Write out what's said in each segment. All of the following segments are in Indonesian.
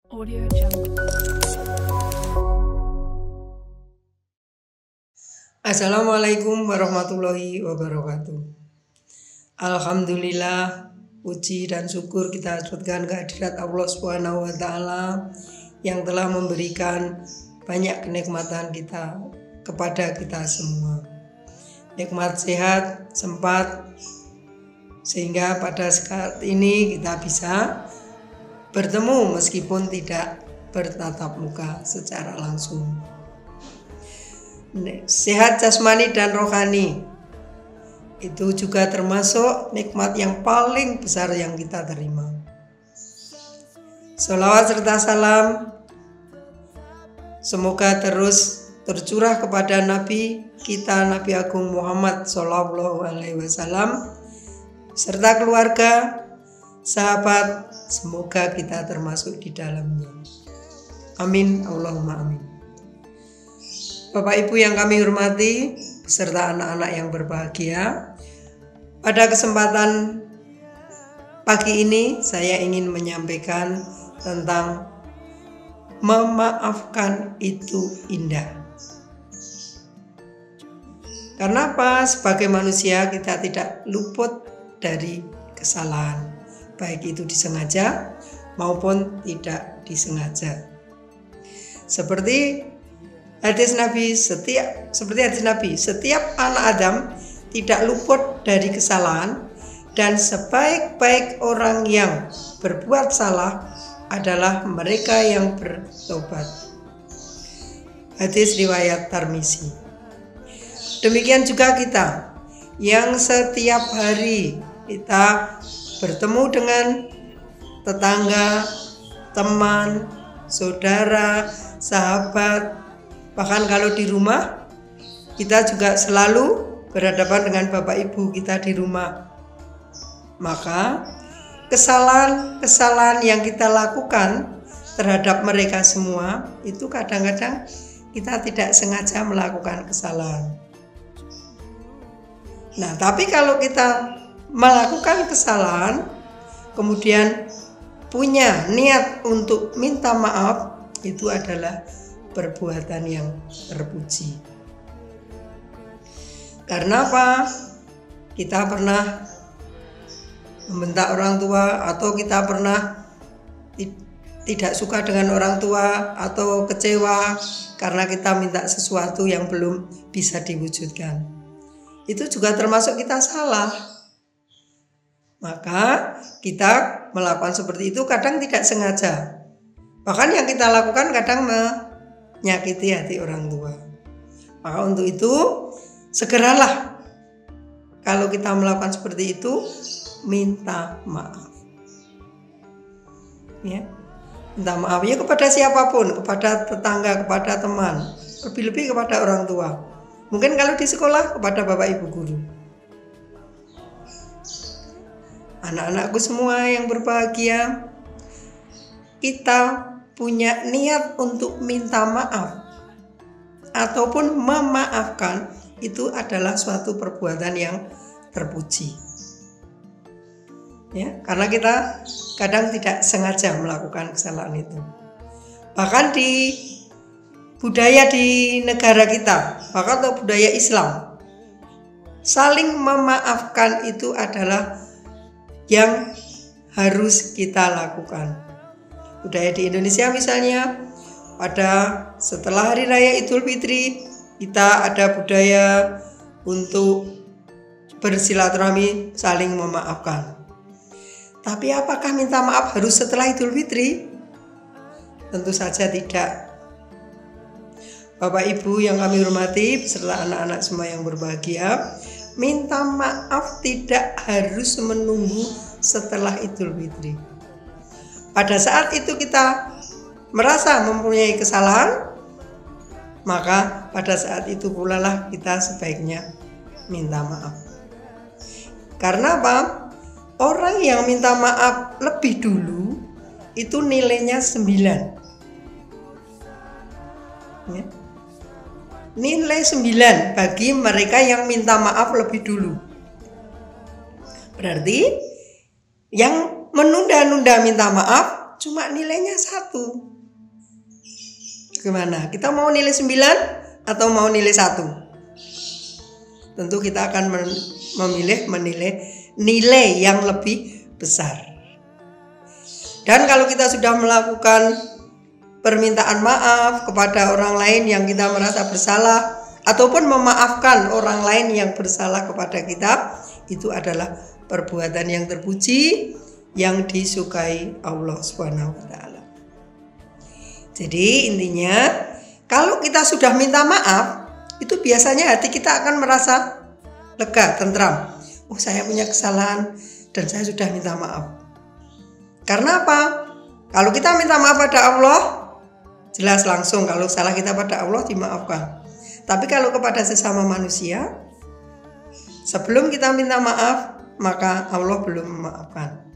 Audio Jungle. Assalamualaikum warahmatullahi wabarakatuh. Alhamdulillah, puji dan syukur kita haturkan kehadirat Allah Subhanahu wa taala yang telah memberikan banyak kenikmatan kepada kita semua. Nikmat sehat, sempat, sehingga pada saat ini kita bisa bertemu meskipun tidak bertatap muka secara langsung. Sehat jasmani dan rohani itu juga termasuk nikmat yang paling besar yang kita terima. Sholawat serta salam semoga terus tercurah kepada Nabi kita, Nabi Agung Muhammad Shallallahu Alaihi Wasallam, serta keluarga, sahabat, semoga kita termasuk di dalamnya. Amin, Allahumma amin. Bapak Ibu yang kami hormati, beserta anak-anak yang berbahagia, pada kesempatan pagi ini saya ingin menyampaikan tentang memaafkan itu indah. Karena apa? Sebagai manusia kita tidak luput dari kesalahan, baik itu disengaja maupun tidak disengaja. Seperti hadis Nabi, setiap anak Adam tidak luput dari kesalahan, dan sebaik-baik orang yang berbuat salah adalah mereka yang bertobat. Hadis riwayat Tirmizi. Demikian juga kita yang setiap hari kita bertemu dengan tetangga, teman, saudara, sahabat, bahkan kalau di rumah kita juga selalu berhadapan dengan Bapak Ibu kita di rumah. Maka kesalahan-kesalahan yang kita lakukan terhadap mereka semua itu kadang-kadang kita tidak sengaja melakukan kesalahan. Nah, tapi kalau kita melakukan kesalahan kemudian punya niat untuk minta maaf, itu adalah perbuatan yang terpuji. Karena apa? Kita pernah membentak orang tua, atau kita pernah tidak suka dengan orang tua, atau kecewa karena kita minta sesuatu yang belum bisa diwujudkan. Itu juga termasuk kita salah. Maka kita melakukan seperti itu kadang tidak sengaja. Bahkan yang kita lakukan kadang menyakiti hati orang tua. Maka untuk itu segeralah kalau kita melakukan seperti itu minta maaf. Ya. Minta maaf ya kepada siapapun, kepada tetangga, kepada teman, lebih-lebih kepada orang tua. Mungkin kalau di sekolah kepada Bapak Ibu guru. Anak-anakku semua yang berbahagia, kita punya niat untuk minta maaf ataupun memaafkan, itu adalah suatu perbuatan yang terpuji. Ya, karena kita kadang tidak sengaja melakukan kesalahan itu. Bahkan di budaya di negara kita, bahkan atau budaya Islam, saling memaafkan itu adalah yang harus kita lakukan. Budaya di Indonesia misalnya, setelah Hari Raya Idul Fitri, kita ada budaya untuk bersilaturahmi saling memaafkan. Tapi apakah minta maaf harus setelah Idul Fitri? Tentu saja tidak. Bapak Ibu yang kami hormati, beserta anak-anak semua yang berbahagia, minta maaf tidak harus menunggu setelah Idul Fitri. Pada saat itu kita merasa mempunyai kesalahan, maka pada saat itu pula lah kita sebaiknya minta maaf. Karena apa? Orang yang minta maaf lebih dulu itu nilainya 9. Ya. Nilai 9 bagi mereka yang minta maaf lebih dulu. Berarti yang menunda-nunda minta maaf cuma nilainya 1. Gimana? Kita mau nilai 9 atau mau nilai 1? Tentu kita akan memilih nilai yang lebih besar. Dan kalau kita sudah melakukan permintaan maaf kepada orang lain yang kita merasa bersalah, ataupun memaafkan orang lain yang bersalah kepada kita, itu adalah perbuatan yang terpuji, yang disukai Allah SWT. Jadi intinya, kalau kita sudah minta maaf, itu biasanya hati kita akan merasa lega, tentram. Oh, saya punya kesalahan dan saya sudah minta maaf. Karena apa? Kalau kita minta maaf pada Allah, jelas langsung kalau salah kita pada Allah dimaafkan. Tapi kalau kepada sesama manusia, sebelum kita minta maaf, maka Allah belum memaafkan.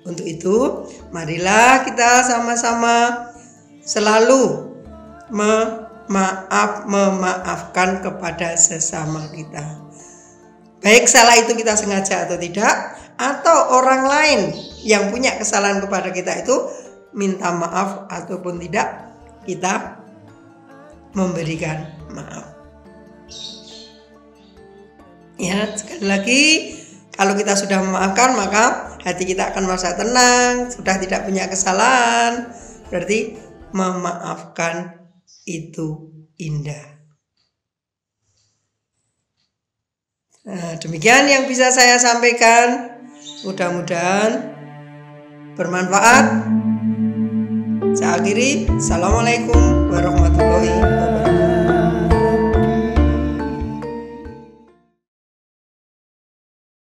Untuk itu, marilah kita sama-sama selalu memaafkan kepada sesama kita. Baik salah itu kita sengaja atau tidak, atau orang lain yang punya kesalahan kepada kita itu minta maaf ataupun tidak, kita memberikan maaf. Ya, sekali lagi, kalau kita sudah memaafkan, maka hati kita akan merasa tenang, sudah tidak punya kesalahan. Berarti memaafkan itu indah. Nah, demikian yang bisa saya sampaikan. Mudah-mudahan bermanfaat. Saya akhiri. Assalamualaikum warahmatullahi wabarakatuh.